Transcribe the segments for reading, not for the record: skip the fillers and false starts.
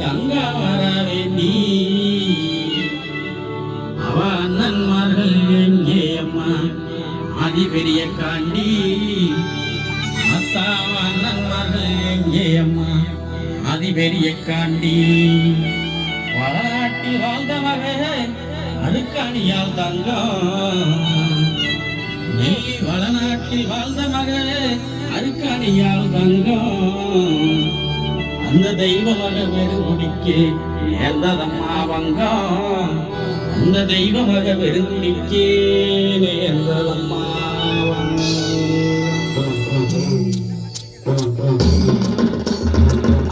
கங்கா வர வேண்டி அவ அண்ணன்மார்கள் எங்கே அம்மா ஆதி பெரிய காண்டி அத்தாவ அண்ணன்மார்கள் எங்கே அம்மா ஆதி பெரிய காண்டி வளநாட்டில் வாழ்ந்த மகன் அதுக்காணியால் தங்கம் நெல்லி வளநாட்டில் வாழ்ந்த மகன் அதுக்காணியால் தங்கம் அந்த தெய்வ மக வெறுங்குடிக்கு நேர்ந்ததம்மா வங்கம் அந்த தெய்வ மக வெறுங்குடிக்கு நேர்ந்ததம்மா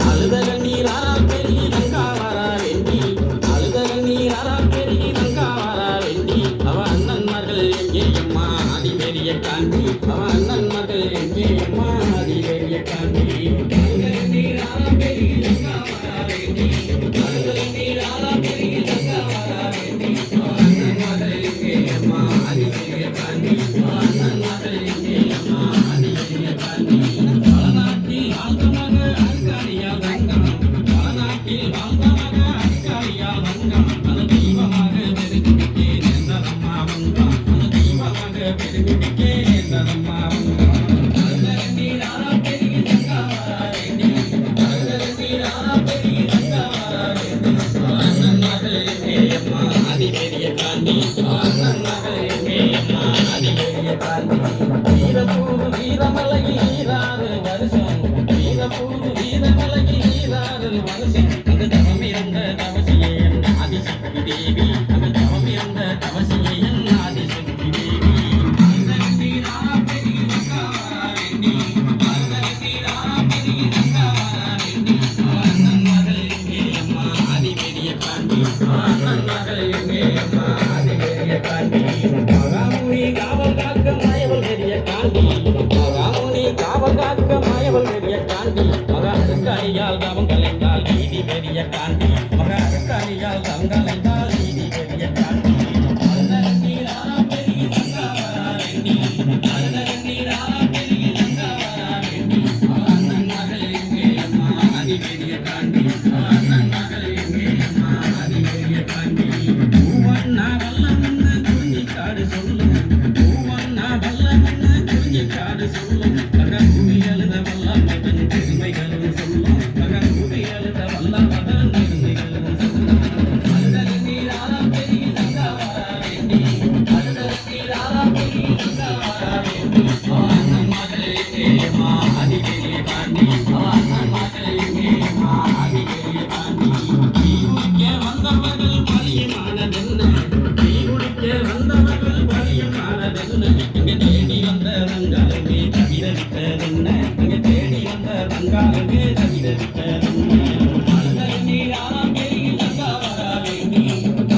அழுதக நீராரா பெருகி நங்கா வரா வேண்டி அழுதக நீராரா பெருகி நங்கா வரா வேண்டி அவ அண்ணன்மார்கள் எங்கே அம்மா ஆதி பெரிய காண்டி அவ அண்ணன்மார்கள் எங்கே அம்மா ஆதி பெரிய காண்டி அழுதக நீராரா பெருகி நங்கா வரா வேண்டி அழுதக நீராரா பெருகி நங்கா வரா வேண்டி அவ அண்ணன்மார்கள் எங்கே அம்மா ஆதி பெரிய காண்டி அவ அண்ணன்மார்கள் எங்கே அம்மா ஆதி பெரிய காண்டி வளநாட்டில் வாழ்ந்த மக அருக்காளியால் தங்கம் வளநாட்டில் வாழ்ந்த மக அருக்காளியால் தங்கம் அந்த தெய்வமாக பெருகுடிக்கே நேர்ந்ததம்மா வங்கம் அந்த தெய்வமாக பெருகுடிக்கே நேர்ந்ததம்மா வங்கம் அழுதக நீராரா பெருகி நங்கா வரா வேண்டி அழுதக நீராரா பெருகி நங்கா வரா வேண்டி அண்ணன் மகள் எங்கே அம்மா ஆதி பெரிய காண்டி அண்ணன் மகள் எங்கே அம்மா ஆதி பெரிய காண்டி வீரப்பூரு வீரமலகி ஈராறு வருஷம் வீரப்பூரு வீரமலகி ஈராறு வருஷம் அந்த தவம் இருந்த தவசியை என் ஆதிசக்தி தேவி அந்த தவம் இருந்த தவசியை என் ஆதிசக்தி தேவி அழுதக நீராரா பெருகி நங்கா வரா வேண்டி அழுதக நீராரா பெருகி நங்கா வரா வேண்டி அண்ணன் மகள் எங்கே அம்மா ஆதி பெரிய காண்டி அண்ணன் மகள் எங்கே அம்மா ஆதி பெரிய காண்டி மகாமுனி காவல் காக்க மாயவள் பெரிய காண்டி மகாமுனி காவல் காக்க மாயவள் பெரிய காண்டி மகா அருக்காணியால் தவம் கலைந்தால் நீதி பெரிய காண்டி மகா அருக்காணியால் தவம் கலைந்தால் நீதி பெரிய காண்டி அழுதக நீராரா பெருகி நங்கா வரா வேண்டி அழுதக நீராரா பெருகி நங்கா வரா வேண்டி அண்ணன் மகள் எங்கே அம்மா ஆதி பெரிய காண்டி அண்ணன் மகள் எங்கே அம்மா ஆதி பெரிய காண்டி பூவண்ணா வல்லமன்னு குறிஞ்சிக்காடு சொல்லும் பூவண்ணா வல்லமன்னு குறிஞ்சிக்காடு சொல்லும் மகன் குடி எழுத வல்லமகன் பெருமைகளும் சொல்லும் மகன் குடி எழுத வல்லமகன் பெருமைகளும் சொல்லும் அழுதக நீராரா பெருகி நங்கா வரா வேண்டி அழுதக நீராரா பெருகி நங்கா வரா வேண்டி அண்ணன் மகள் எங்கே அம்மா ஆதி பெரிய காண்டி அண்ணன் மகள் எங்கே அம்மா ஆதி பெரிய காண்டி தீ குடிக்க வந்தவர்கள் பழியமானதென்ன தீ குடிக்க வந்தவர்கள் பழியமானதென்ன இங்க தேடி வந்த தங்காலங்கே தவிரவிட்டதென்ன இங்க தேடி வந்த தங்காலங்கே தவிரவிட்டதென்ன அழுதக நீராரா பெருகி நங்கா வரா வேண்டி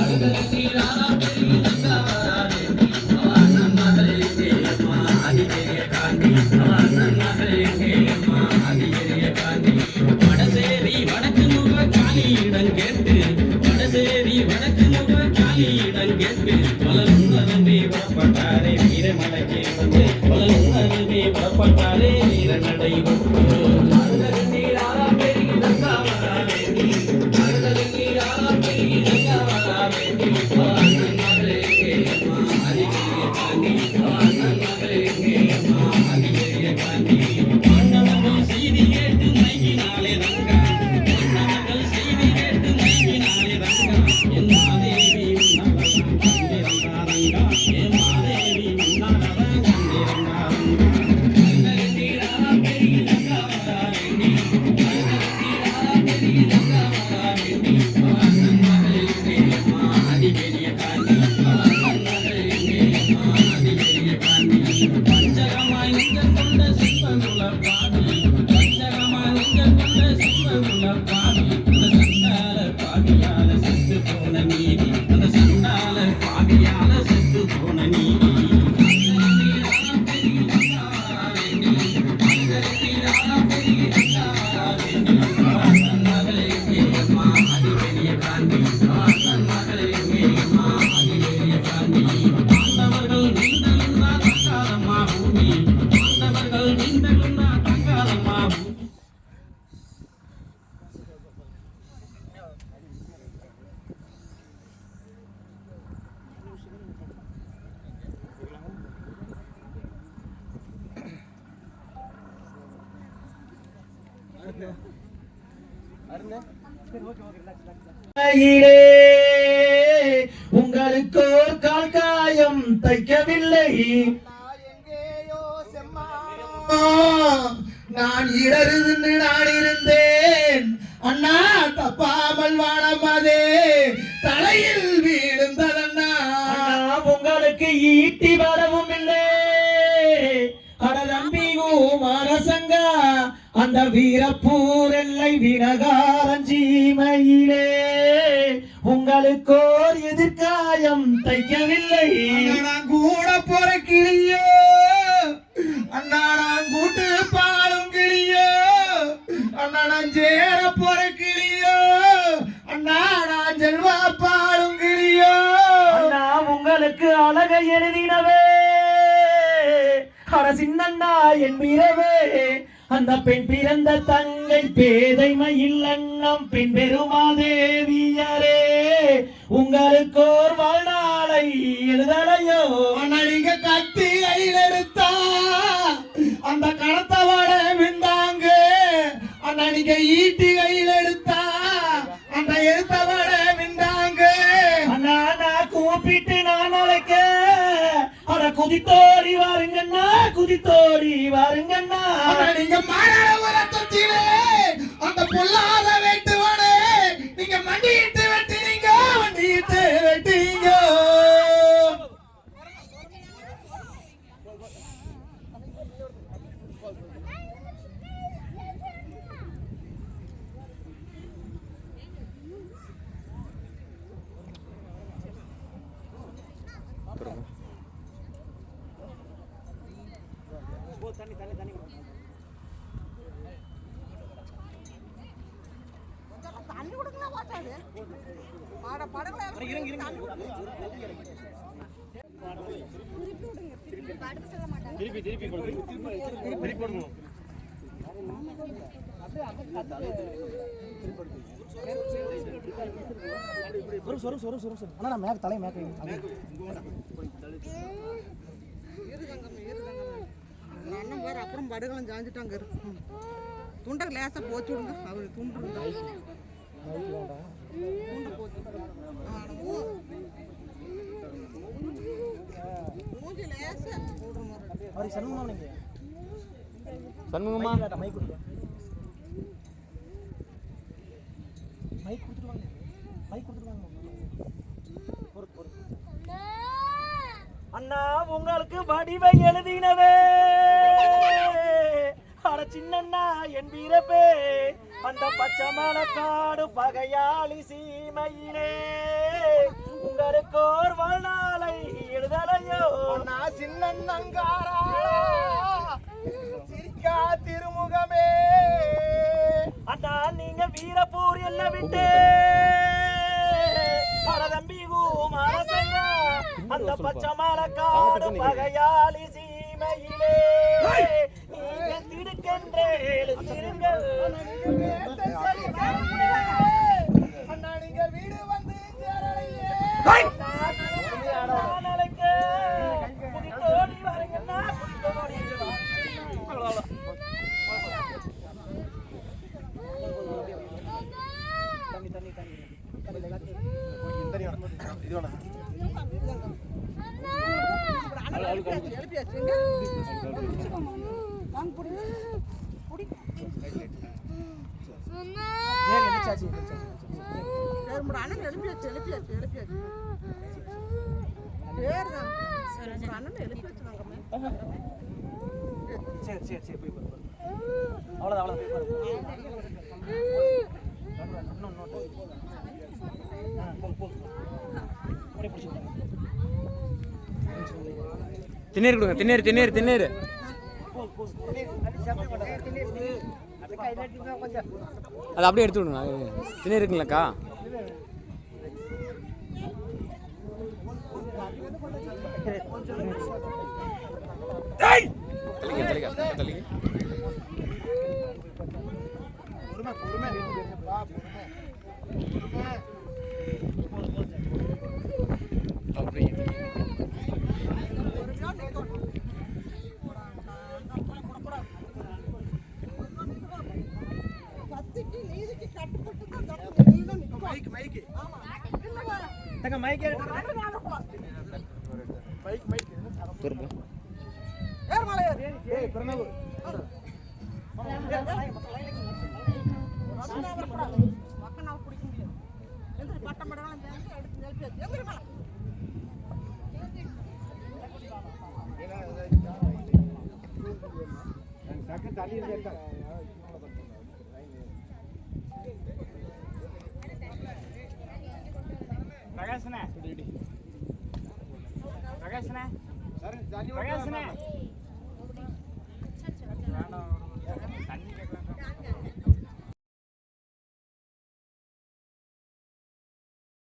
அழுதக நீராரா பெருகி நங்கா வரா வேண்டி அண்ணன் மகள் எங்கே அம்மா ஆதி பெரிய காண்டி அண்ணன் மகள் எங்கே அம்மா ஆதி பெரிய காண்டி வடசேரி வடக்கு முக காளியிடம் கேட்டு வடசேரி வடக்கு முக காளியிடம் கேட்டு வளர்ந்ததுமே புறப்பட்டாரே வீரமலைக்கே வந்து வளர்ந்ததுமே புறப்பட்டாரே வீரநடை வந்து அழுதக நீராரா பெருகி நங்கா வரா வேண்டி அழுதக நீராரா பெருகி நங்கா வரா வேண்டி அண்ணன் மகள் எங்கே அம்மா ஆதி பெரிய காண்டி அண்ணன் மகள் எங்கே அம்மா ஆதி பெரிய காண்டி மன்னவர்கள் செய்தி கேட்டு மயங்கினாலே தங்கா மன்னவர்கள் செய்தி கேட்டு உங்களுக்கு ஒரு கால் காயம் தைக்கவில்லை, நான் இடருந்து நான் இருந்தேன் அண்ணா, தப்பாமல் வாழாமதே தலையில் வீழ்ந்ததண்ணா. உங்களுக்கு ஈட்டி வரவும் இல்லை அடதம்பியும் அரசங்கா, அந்த வீரப்பூர் எல்லை வினகாரஞ்சீமையிலே உங்களுக்கோர் எதிர்காயம் தைக்கவில்லை. நான் கூட போற கிளியோ அண்ணா, நான் கூட்டு பாலும் கிளியோ அண்ணா, நான் சேர போற கிளியோ அண்ணா, நான் செல்வா பாலும் கிளியோ அண்ணா, உங்களுக்கு அழகை எழுதினவே அரசின்னண்ணா என் வீரவே, அந்த பெண் பிறந்த தங்கை பேதைமையில் அண்ணம் பெண் பெருமாதேவியரே, உங்களுக்கோர் வாழ்நாளை எழுதலையோ அண்ணா, நீங்க கத்தி கையில் எடுத்தா அந்த கணத்தவாட விந்தாங்க அண்ணா, நீங்க ஈட்டி கையில் எடுத்தா அந்த எழுத்தவாட விந்தாங்க அண்ணா, நான் கூப்பிட்டு நான் அழைக்க அட குதித்தோடி வாருங்கண்ணா, குதித்தோடி வாருங்கண்ணா. நீங்க மாறாளத்திலே அந்த பொல்லாத வெட்டுவானே, நீங்க மண்டியிட்டு வெட்டினீங்க, மண்டியிட்டு வெட்டினீங்க. அப்புறம் படுகளும் சாஞ்சிட்டாங்க துண்டை லேசா போச்சு விடுங்க, அவரு துண்டு போச்சு மூஞ்சி லேசா சண்முகமா அண்ணா, உங்களுக்கு வடிவை எழுதினவே அட சின்னண்ணா என் வீரப்பே, அந்த பச்சை மலக்காடு பகையாளி சீமையிலே உங்களுக்கோர் வாழ்நாளை எழுதலையோ அண்ணா, சின்னண்ணங்காரா சிரிக்கா திருமுகமே அண்ணா, நீங்க வீரப்பூர் என்ன விட்டு தம்பிகும் அரசங்க, அந்த பச்சை மலக்காடு பகையாளி சீமையிலே நீங்க திடுக்கென்றே எழுந்திருங்கள் அண்ணா, நீங்க வீடு வந்து சேரலையே குதித்தோடி வாருங்கண்ணா, குதித்தோடி திண்ணீர் கொடுங்க, திண்ணீர் திண்ணீர் திண்ணீர். அது அப்படியே எடுத்து விடுங்க, திண்ணீர் இருக்குங்களாக்கா? தள்ளிங்க தள்ளிங்க தள்ளிங்க. தங்க மைக் ஏறு மலை ஏறு மக்கள் பிடிக்க முடியும் எந்திரி பட்டம் படலாம் எடுத்து எந்திரி மலை பிரகாஷ்னே பிரகாஷ்னே பிரகாஷ்னே